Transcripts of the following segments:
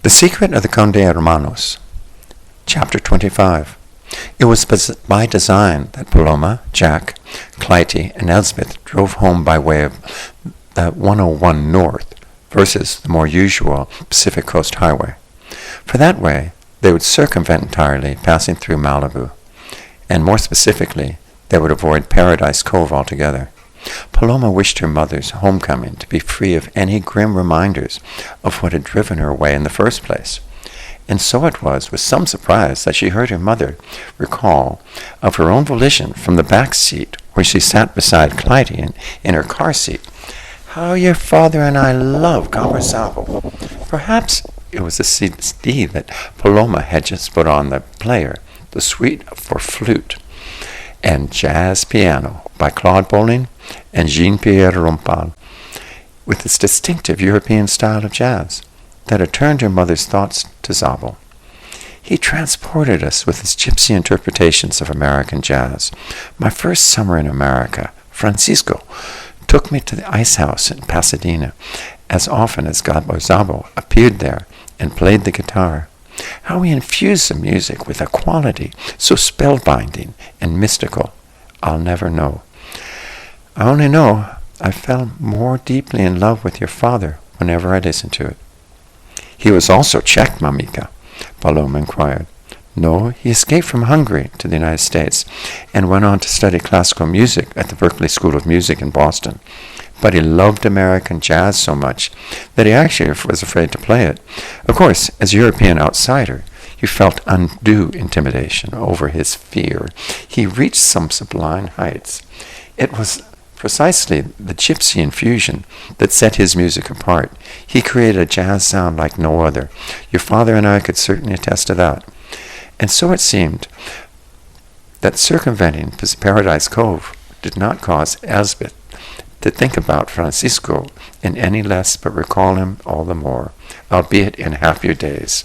The Secret of the Conde Hermanos, Chapter 25. It was by design that Paloma, Jack, Clytie, and Elspeth drove home by way of the 101 North versus the more usual Pacific Coast Highway. For that way, they would circumvent entirely, passing through Malibu, and more specifically, they would avoid Paradise Cove altogether. Paloma wished her mother's homecoming to be free of any grim reminders of what had driven her away in the first place. And so it was with some surprise that she heard her mother recall, of her own volition, from the back seat where she sat beside Clytie in her car seat, how your father and I love Gabor Szabo. Perhaps it was the CD that Paloma had just put on the player, the suite for flute and jazz piano by Claude Bolling and Jean-Pierre Rampal, with its distinctive European style of jazz that had turned her mother's thoughts to Szabo. He transported us with his gypsy interpretations of American jazz. My first summer in America, Francisco took me to the Ice House in Pasadena as often as Gabor Szabo appeared there and played the guitar. How he infused the music with a quality so spellbinding and mystical, I'll never know. I only know I fell more deeply in love with your father whenever I listened to it. He was also Czech, Mamika, Paloma inquired. No, he escaped from Hungary to the United States and went on to study classical music at the Berklee School of Music in Boston. But he loved American jazz so much that he actually was afraid to play it. Of course, as a European outsider, you felt undue intimidation over his fear. He reached some sublime heights. It was precisely the gypsy infusion that set his music apart. He created a jazz sound like no other. Your father and I could certainly attest to that. And so it seemed that circumventing Paradise Cove did not cause Elspeth to think about Francisco in any less, but recall him all the more, albeit in happier days.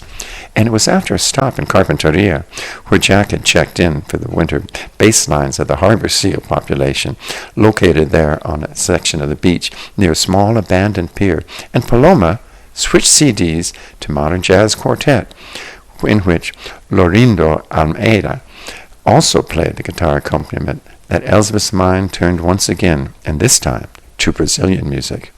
And it was after a stop in Carpinteria, where Jack had checked in for the winter baselines of the harbor seal population, located there on a section of the beach near a small abandoned pier, and Paloma switched CDs to Modern Jazz Quartet, in which Lorindo Almeida also played the guitar accompaniment, that Elspeth's mind turned once again, and this time, to Brazilian music.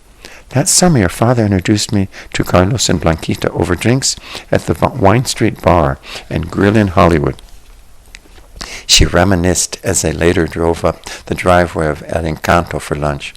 That summer your father introduced me to Carlos and Blanquita over drinks at the Wine Street Bar and Grill in Hollywood. She reminisced as they later drove up the driveway of El Encanto for lunch.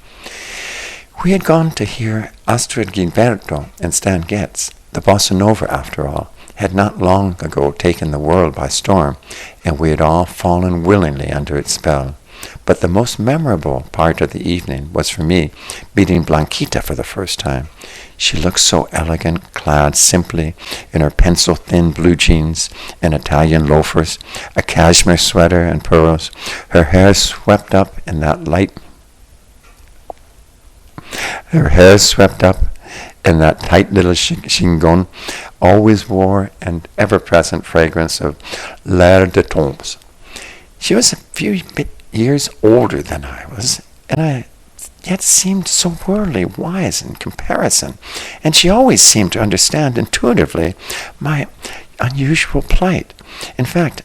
We had gone to hear Astrid Gilberto and Stan Getz. The bossa nova, after all, had not long ago taken the world by storm, and we had all fallen willingly under its spell. But the most memorable part of the evening was for me meeting Blanquita for the first time. She looked so elegant, clad simply in her pencil-thin blue jeans and Italian loafers, a cashmere sweater and pearls, her hair swept up in that tight little chignon, always wore an ever-present fragrance of l'air de temps. She was a few years older than I was, and I yet seemed so worldly wise in comparison, and she always seemed to understand intuitively my unusual plight. In fact,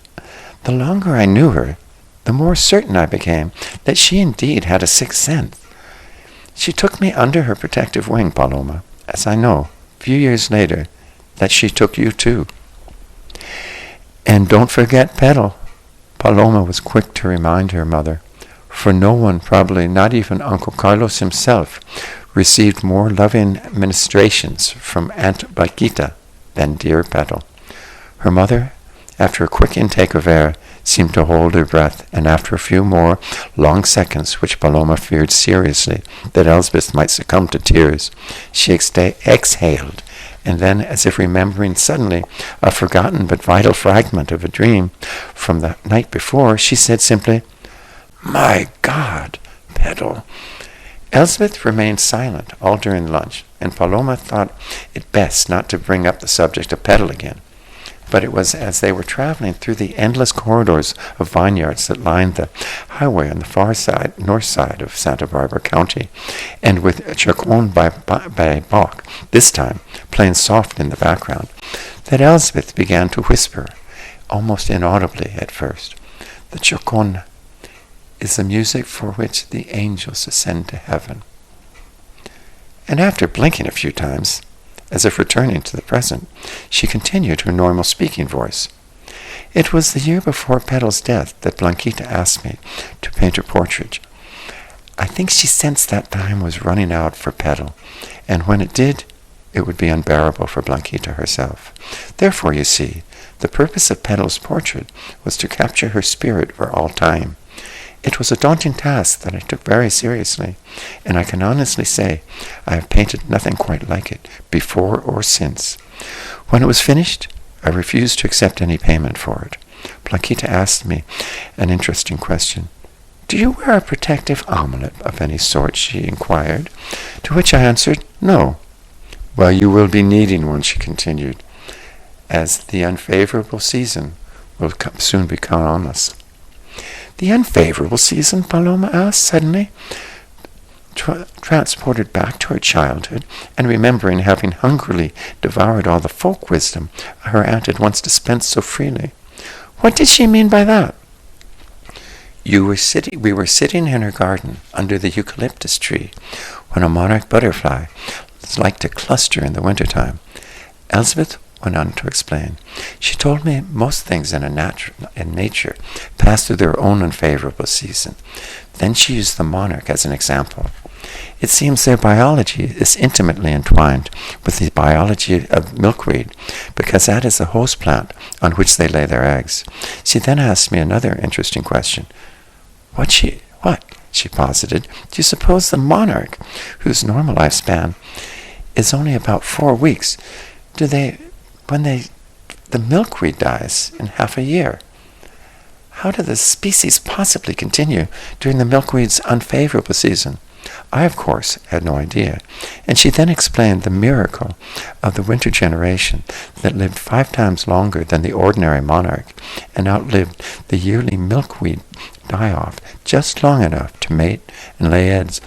the longer I knew her, the more certain I became that she indeed had a sixth sense. She took me under her protective wing, Paloma, as I know, a few years later, that she took you too. And don't forget Petal, Paloma was quick to remind her mother, for no one, probably not even Uncle Carlos himself, received more loving ministrations from Aunt Blanquita than dear Petal. Her mother, after a quick intake of air, seemed to hold her breath, and after a few more long seconds, which Paloma feared seriously that Elspeth might succumb to tears, she exhaled, and then, as if remembering suddenly a forgotten but vital fragment of a dream from the night before, she said simply, "My God, Petal." Elspeth remained silent all during lunch, and Paloma thought it best not to bring up the subject of Petal again. But it was as they were traveling through the endless corridors of vineyards that lined the highway on the far side, north side of Santa Barbara County, and with Chaconne by Bach, this time playing softly in the background, that Elspeth began to whisper, almost inaudibly at first, "The Chaconne is the music for which the angels ascend to heaven." And after blinking a few times, as if returning to the present, she continued her normal speaking voice. "It was the year before Petal's death that Blanquita asked me to paint her portrait. I think she sensed that time was running out for Petal, and when it did, it would be unbearable for Blanquita herself. Therefore, you see, the purpose of Petal's portrait was to capture her spirit for all time. It was a daunting task that I took very seriously, and I can honestly say I have painted nothing quite like it, before or since. When it was finished, I refused to accept any payment for it. Blanquita asked me an interesting question. 'Do you wear a protective amulet of any sort?' she inquired, to which I answered, 'No.' 'Well, you will be needing one,' she continued, 'as the unfavorable season will soon be on us.' 'The unfavorable season?' Paloma asked suddenly, transported back to her childhood, and remembering having hungrily devoured all the folk wisdom her aunt had once dispensed so freely. What did she mean by that? We were sitting in her garden under the eucalyptus tree when a monarch butterfly liked to cluster in the wintertime. Elspeth went on to explain. She told me most things in nature pass through their own unfavorable season. Then she used the monarch as an example. It seems their biology is intimately entwined with the biology of milkweed, because that is the host plant on which they lay their eggs. She then asked me another interesting question. What? She posited. Do you suppose the monarch, whose normal lifespan is only about 4 weeks, the milkweed dies in half a year? How do the species possibly continue during the milkweed's unfavorable season? I, of course, had no idea, and she then explained the miracle of the winter generation that lived 5 times longer than the ordinary monarch and outlived the yearly milkweed die-off just long enough to mate and lay eggs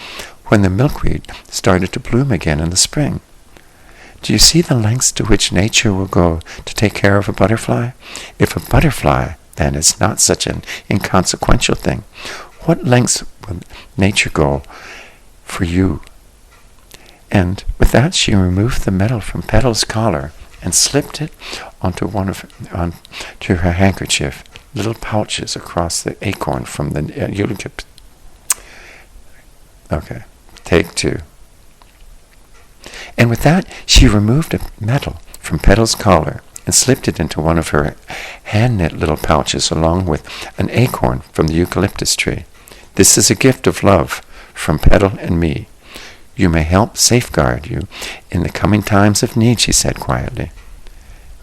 when the milkweed started to bloom again in the spring. Do you see the lengths to which nature will go to take care of a butterfly? If a butterfly, then, is not such an inconsequential thing, what lengths will nature go for you? And with that, she removed the medal from Petal's collar and slipped it onto her handkerchief, little pouches across the acorn from the eucalyptus. Okay, take 2. And with that, she removed a medal from Petal's collar and slipped it into one of her hand-knit little pouches along with an acorn from the eucalyptus tree. This is a gift of love from Petal and me. You may help safeguard you in the coming times of need, she said quietly.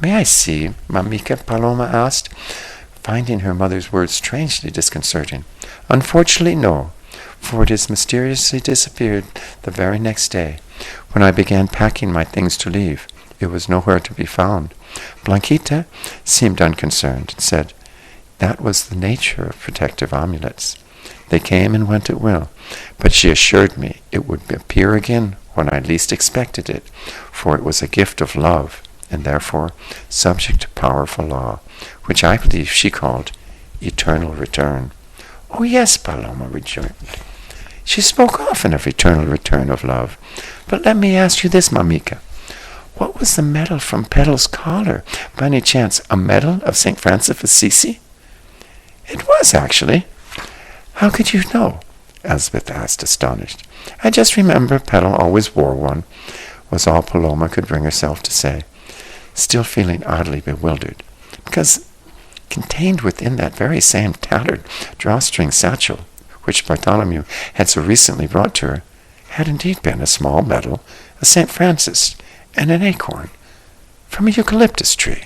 May I see, Mamika? Paloma asked, finding her mother's words strangely disconcerting. Unfortunately, no, for it has mysteriously disappeared the very next day. When I began packing my things to leave, it was nowhere to be found. Blanquita seemed unconcerned and said, that was the nature of protective amulets. They came and went at will, but she assured me it would appear again when I least expected it, for it was a gift of love, and therefore subject to powerful law, which I believe she called eternal return. Oh yes, Paloma rejoined. She spoke often of eternal return of love. But let me ask you this, Mamika. What was the medal from Petal's collar? By any chance, a medal of St. Francis of Assisi? It was, actually. How could you know? Elspeth asked, astonished. I just remember Petal always wore one, was all Paloma could bring herself to say, still feeling oddly bewildered, because contained within that very same tattered drawstring satchel, which Bartholomew had so recently brought to her, had indeed been a small medal of St. Francis and an acorn from a eucalyptus tree.